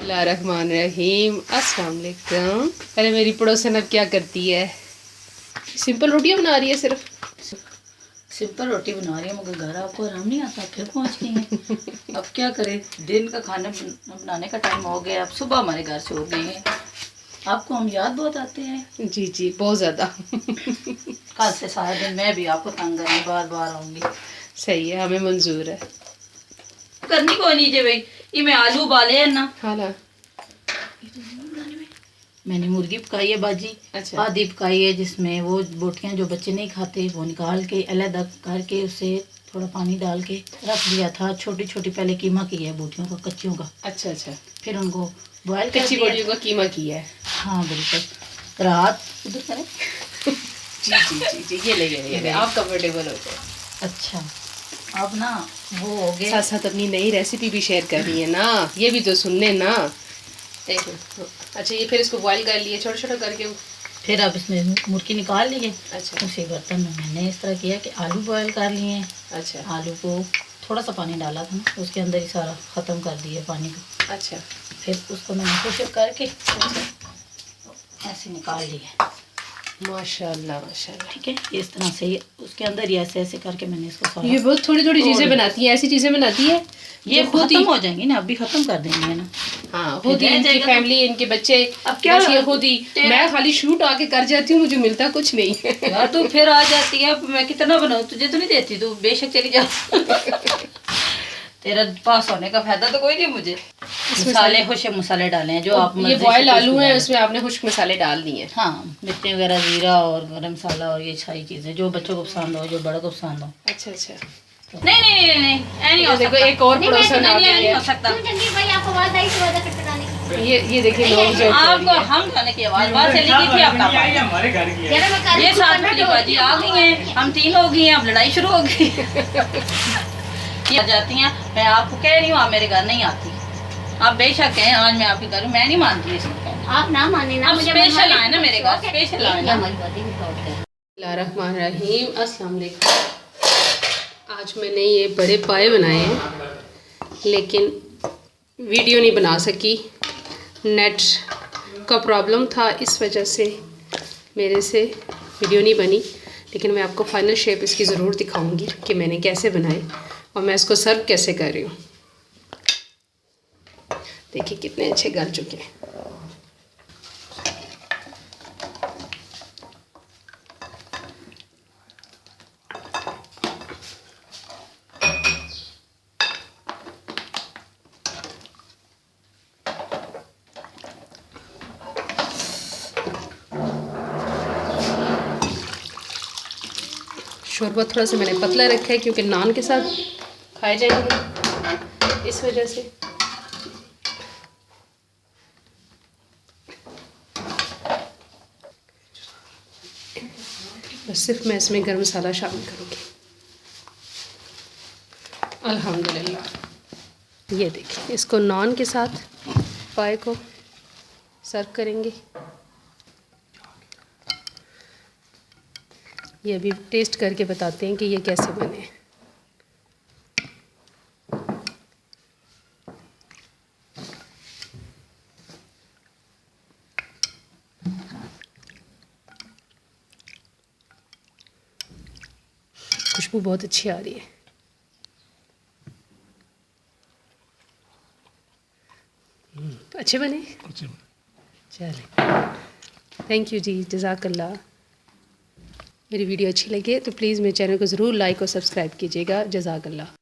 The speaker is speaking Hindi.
बिस्मिल्लाहिर्रहमानिर्रहीम। अस्सलाम वालेकुम। अरे मेरी पड़ोसन अब क्या करती है, सिंपल रोटियां बना रही है सिर्फ। सिंपल रोटी बना रही है मगर घर आपको आराम नहीं आता, फिर पहुंच गई हैं। अब क्या करें, दिन का खाना बनाने का टाइम हो गया, अब सुबह हमारे घर से हो गए हैं। आपको हम याद बहुत आते हैं। जी जी बहुत ज़्यादा। कल से सारा दिन मैं भी आपको तंग करने बार बार आऊँगी। सही है, हमें मंजूर है। करनी कोई नहीं जे भाई, ये मैं आलू उबाले हैं ना। हाँ ना। मैंने मुर्गी पकाई है बाजी, अच्छा। आधी पकाई है जिसमें वो बोटियां जो बच्चे नहीं खाते वो निकाल के अलग करके उसे थोड़ा पानी डाल के रख दिया था। छोटी छोटी पहले कीमा किया है बोटियों का, कच्चियों का। अच्छा अच्छा। फिर उनको बॉयल कर कच्ची दिया। बोटियों का कीमा किया है। हाँ बिल्कुल। रात उधर करें। जी जी जी जी, ये ले आप कंफर्टेबल हो जाए। अच्छा, अब ना वो हो गए। साथ साथ अपनी नई रेसिपी भी शेयर कर रही है ना, ये भी तो सुन ले ना। अच्छा, ये फिर इसको बॉईल कर लिए छोटा छोटा करके। फिर अब इसमें मुर्गी निकाल लिए। अच्छा। उसी बर्तन में मैंने इस तरह किया कि आलू बॉयल कर लिए हैं। अच्छा। आलू को थोड़ा सा पानी डाला था ना, उसके अंदर ही सारा ख़त्म कर दिया पानी को। अच्छा। फिर उसको मैंने खुशक करके ऐसे निकाल लिया। माशाल्लाह माशाल्लाह। ठीक है, इस तरह से ही उसके अंदर ही ऐसे ऐसे करके मैंने इसको सारा। ये बहुत थोड़ी थोड़ी चीज़ें बनाती है, ऐसी चीज़ें बनाती है ये खत्म हो जाएंगी ना, अभी खत्म कर देंगे ना। हाँ, खुद ही इनकी फैमिली, इनके बच्चे। अब क्या ये खुद ही, मैं खाली शूट आके कर जाती हूँ, मुझे मिलता कुछ नहीं है। यार तू फिर आ जाती है, मैं कितना बनाऊँ, तुझे तो नहीं देती, तू बेशक चली जा। तेरा पास होने का फायदा तो कोई नहीं मुझे। मसाले खुशक मसाले डाले हैं जो आप। ये बॉयल आलू है, उसमें आपने खुश्क मसाले डाल दिए। हाँ, मिर्ची वगैरह, जीरा और गरम मसाला और ये सारी चीज़ें जो बच्चों को पसंद हो, जो बड़ों को पसंद हो। अच्छा अच्छा। नहीं नहीं नहीं नहीं, नहीं हो देखो सकता। एक और पड़ोसन आ गई नहीं हो है। सकता। ये देखिए लोग जो आपको हम खाने की आवाज बाहर से लगी थी आपका। हमारे घर की है। ये साथ वाली बाजी आ गई हैं, हम तीन हो गई हैं, अब लड़ाई शुरू हो गई। ये आ जाती हैं, मैं आपको कह रही हूँ आप मेरे घर नहीं आती। आप बेशक हैं, आज मैं आपके घर, मैं नहीं मानती इसको। आप ना माने ना, आप स्पेशल आए ना मेरे घर, स्पेशल आए ना। बिस्मिल्लाहिर्रहमानिर्रहीम। अस्सलाम वालेकुम। आज मैंने ये बड़े पाए बनाए हैं, लेकिन वीडियो नहीं बना सकी, नेट का प्रॉब्लम था, इस वजह से मेरे से वीडियो नहीं बनी। लेकिन मैं आपको फाइनल शेप इसकी ज़रूर दिखाऊंगी कि मैंने कैसे बनाए और मैं इसको सर्व कैसे कर रही हूँ। देखिए कितने अच्छे गल चुके हैं। शोरबा थोड़ा सा मैंने पतला रखा है क्योंकि नान के साथ खाए जाएंगे, इस वजह से। बस सिर्फ मैं इसमें गरम मसाला शामिल करूँगी। अल्हम्दुलिल्लाह। ये देखिए, इसको नान के साथ पाए को सर्व करेंगे। ये अभी टेस्ट करके बताते हैं कि ये कैसे बने। खुशबू बहुत अच्छी आ रही है। अच्छे बने। चले, थैंक यू जी, जज़ाकल्लाह। मेरी वीडियो अच्छी लगे तो प्लीज़ मेरे चैनल को ज़रूर लाइक और सब्सक्राइब कीजिएगा। जज़ाकल्लाह।